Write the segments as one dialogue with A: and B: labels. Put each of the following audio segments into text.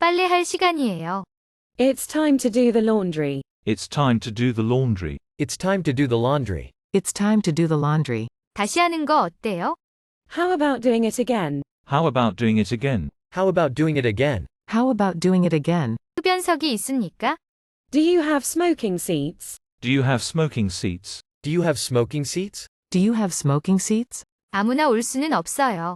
A: 빨래할 시간이에요.
B: It's time to do the laundry.
C: It's time to do the laundry.
D: It's time to do the laundry.
E: It's time to do the laundry.
A: 다시 하는 거 어때요?
B: How about doing it again?
C: How about doing it again?
D: How about doing it again?
E: How about doing it again?
A: 흡연석이 있습니까?
B: Do you have smoking seats?
C: Do you have smoking seats?
D: Do you have smoking seats?
E: Do you have smoking seats?
A: 아무나 올 수는 없어요.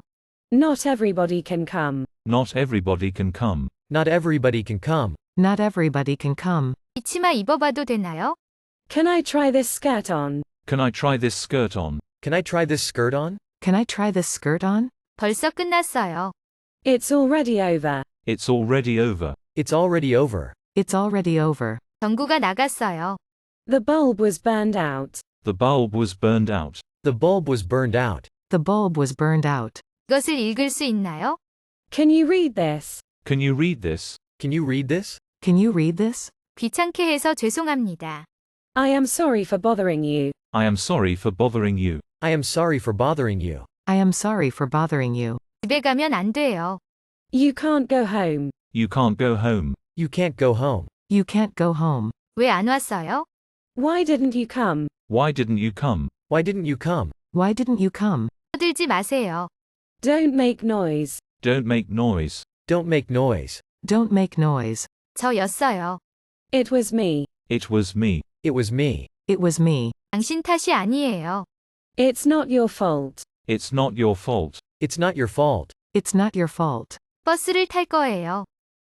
B: Not everybody can come.
C: Not everybody can come.
D: Not everybody can come.
E: Not everybody can come.
A: 이 치마 입어봐도 되나요?
B: Can I try this skirt on?
C: Can I try this skirt on?
D: Can I try this skirt on?
E: Can I try this skirt on?
A: 벌써 끝났어요.
B: It's already over.
C: It's already over.
D: It's already over.
E: It's already over.
A: 전구가 나갔어요.
B: The bulb was burned out.
C: The bulb was burned out.
D: The bulb was burned out.
E: The bulb was burned out.
A: 이것을 읽을 수 있나요?
B: Can you read this?
C: Can you read this?
D: Can you read this?
E: Can you read this?
A: 귀찮게 해서 죄송합니다.
B: I am sorry for bothering you.
C: I am sorry for bothering you.
D: I am sorry for bothering you.
E: I am sorry for bothering you.
A: 집에 가면 안 돼요.
B: You can't go home.
C: You can't go home.
D: You can't go home.
E: You can't go home.
A: 왜 안 왔어요?
B: Why didn't you come?
C: Why didn't you come?
D: Why didn't you come?
E: Why didn't you come?
A: 떠들지 마세요.
B: Don't make noise.
C: Don't make noise.
D: Don't make noise.
E: Don't make noise.
A: 저였어요.
B: It was me.
C: It was me.
D: It was me.
E: It was me.
A: 당신 탓이 아니에요.
B: It's not your fault.
C: It's not your fault.
D: It's not your fault.
E: It's not your fault.
A: 버스를 탈 거예요.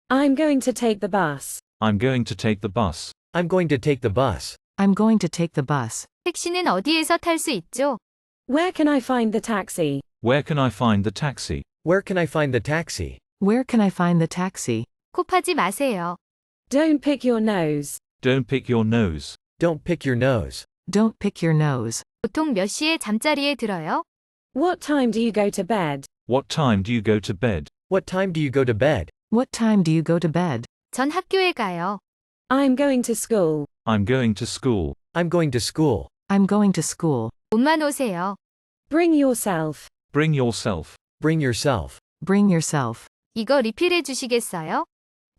B: I'm going to take the bus.
C: I'm going to take the bus.
D: I'm going to take the bus.
E: I'm going to take the bus.
A: 택시는 어디에서 탈 수 있죠?
B: Where can I find the taxi?
C: Where can I find the taxi?
D: Where can I find the taxi?
E: Where can I find the taxi?
A: 코 파지 마세요.
B: Don't pick your nose.
C: Don't pick your nose.
D: Don't pick your nose.
E: Don't pick your nose.
A: 보통 몇 시에 잠자리에 들어요?
B: What time do you go to bed?
C: What time do you go to bed?
D: What time do you go to bed?
E: What time do you go to bed?
A: 전 학교에 가요.
B: I'm going to school.
C: I'm going to school.
D: I'm going to school.
E: I'm going to school.
A: 옷만 오세요.
B: Bring yourself.
C: Bring yourself.
D: Bring yourself.
E: Bring yourself.
A: 이거 리필해 주시겠어요?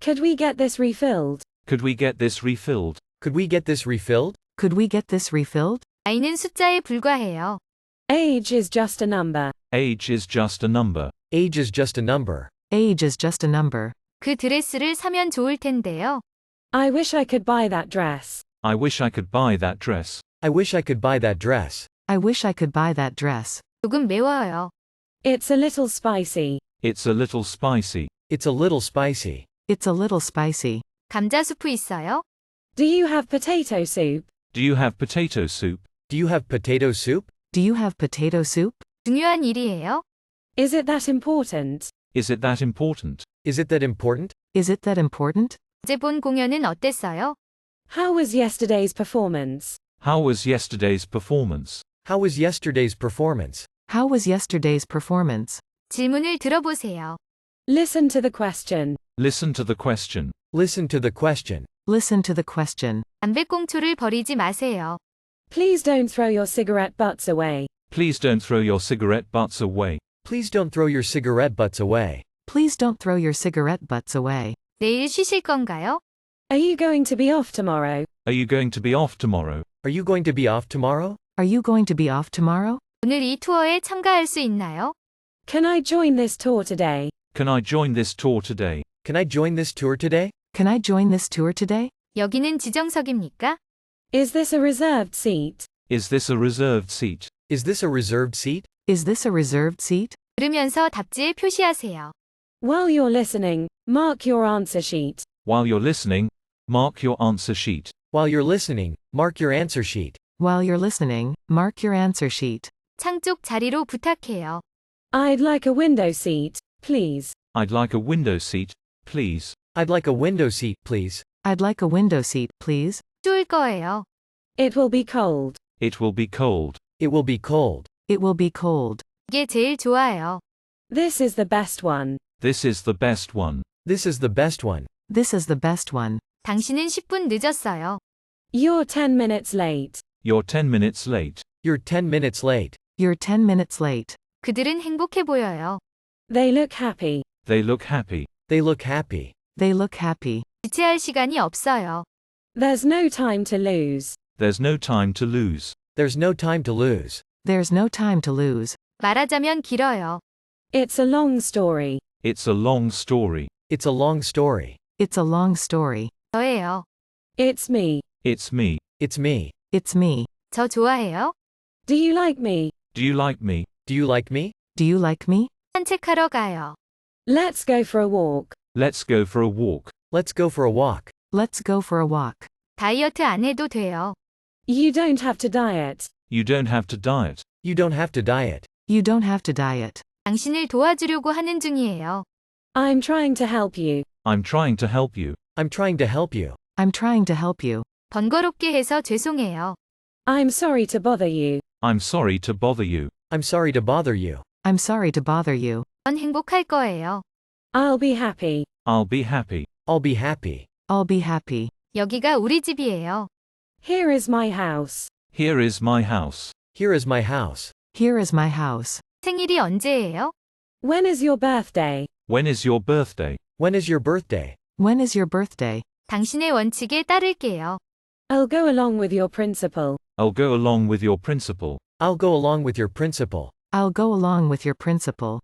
B: Could we get this refilled?
C: Could we get this refilled?
D: Could we get this refilled?
E: Could we get this refilled?
A: 나이는 숫자에 불과해요.
B: Age is just a number.
C: Age is just a number.
D: Age is just a number.
E: Age is just a number.
A: 그 드레스를 사면 좋을 텐데요.
B: I wish I could buy that dress.
C: I wish I could buy that dress.
D: I wish I could buy that dress.
E: I wish I could buy that dress.
A: 조금 매워요.
B: It's a little spicy.
C: It's a little spicy.
D: It's a little spicy.
E: It's a little spicy.
A: 감자 수프 있어요?
B: Do you have potato soup?
C: Do you have potato soup?
D: Do you have potato soup?
E: Do you have potato soup?
A: 중요한 일이에요?
B: Is it that important?
C: Is it that important?
D: Is it that important?
E: Is it that important?
A: 어제 본 공연은 어땠어요?
B: How was yesterday's performance?
C: How was yesterday's performance?
D: How was yesterday's performance?
E: How was yesterday's performance?
A: 질문을 들어보세요.
B: Listen to the question.
C: Listen to the question.
D: Listen to the question.
E: Listen to the question.
A: 담배꽁초를 버리지 마세요.
B: Please don't throw your cigarette butts away.
C: Please don't throw your cigarette butts away.
D: Please don't throw your cigarette butts away.
E: Please don't throw your cigarette butts away.
A: 내일 쉬실 건가요?
B: Are you going to be off tomorrow?
C: Are you going to be off tomorrow?
D: Are you going to be off tomorrow?
E: Are you going to be off tomorrow?
A: 오늘 이 투어에 참가할 수 있나요?
B: Can I join this tour today?
C: Can I join this tour today?
D: Can I join this tour today?
E: Can I join this tour today?
A: 여기는 지정석입니까?
B: Is this a reserved seat?
C: Is this a reserved seat?
D: Is this a reserved seat?
E: Is this a reserved seat?
A: 들으면서 답지에 표시하세요.
B: While you're listening, mark your answer sheet.
C: While you're listening, mark your answer sheet.
D: While you're listening, mark your answer sheet.
E: While you're listening, mark your answer sheet.
A: 창 쪽 자리로 부탁해요.
B: I'd like a window seat, please.
C: I'd like a window seat, please.
D: I'd like a window seat, please.
E: I'd like a window seat, please.
A: 추울 거예요.
B: It will be cold.
C: It will be cold.
D: It will be cold.
E: It will be cold.
A: 이게 제일 좋아요.
B: This is the best one.
C: This is the best one.
D: This is the best one.
E: This is the best one.
A: 당신은 10분 늦었어요.
B: You're 10 minutes late.
C: You're 10 minutes late.
D: You're 10 minutes late.
E: You're 10 minutes late.
A: 그들은 행복해 보여요.
B: They look happy.
C: They look happy.
D: They look happy.
E: They look happy.
A: 지체할 시간이 없어요.
B: There's no time to lose.
C: There's no time to lose.
D: There's no time to lose.
E: There's no time to lose.
A: 말하자면 길어요.
B: It's a long story.
C: It's a long story.
D: It's a long story.
E: It's a long story.
A: 저예요.
B: It's me.
C: It's me.
D: It's me.
E: It's me.
A: 저 좋아해요?
B: Do you like me?
C: Do you like me?
D: Do you like me?
E: Do you like me?
A: 산책하러 가요.
B: Let's go for a walk.
C: Let's go for a walk.
D: Let's go for a walk.
E: Let's go for a walk.
A: 다이어트 안 해도 돼요.
B: You don't have to diet.
C: You don't have to diet.
D: You don't have to diet.
E: You don't have to diet.
A: 당신을 도와주려고 하는 중이에요.
B: I'm trying to help you.
C: I'm trying to help you.
D: I'm trying to help you.
E: I'm trying to help you.
A: 번거롭게 해서 죄송해요.
B: I'm sorry to bother you.
C: I'm sorry to bother you.
D: I'm sorry to bother you.
E: I'm sorry to bother you.
A: 전 행복할 거예요.
B: I'll be happy.
C: I'll be happy.
D: I'll be happy.
E: I'll be happy.
A: 여기가 우리 집이에요.
B: Here is my house.
C: Here is my house.
D: Here is my house.
E: Here is my house.
A: 생일이 언제예요?
B: When is your birthday?
C: When is your birthday?
D: When is your birthday?
E: When is your birthday?
A: 당신의 원칙에 따를게요.
B: I'll go along with your principle.
C: I'll go along with your principle.
D: I'll go along with your principle.
E: I'll go along with your principle.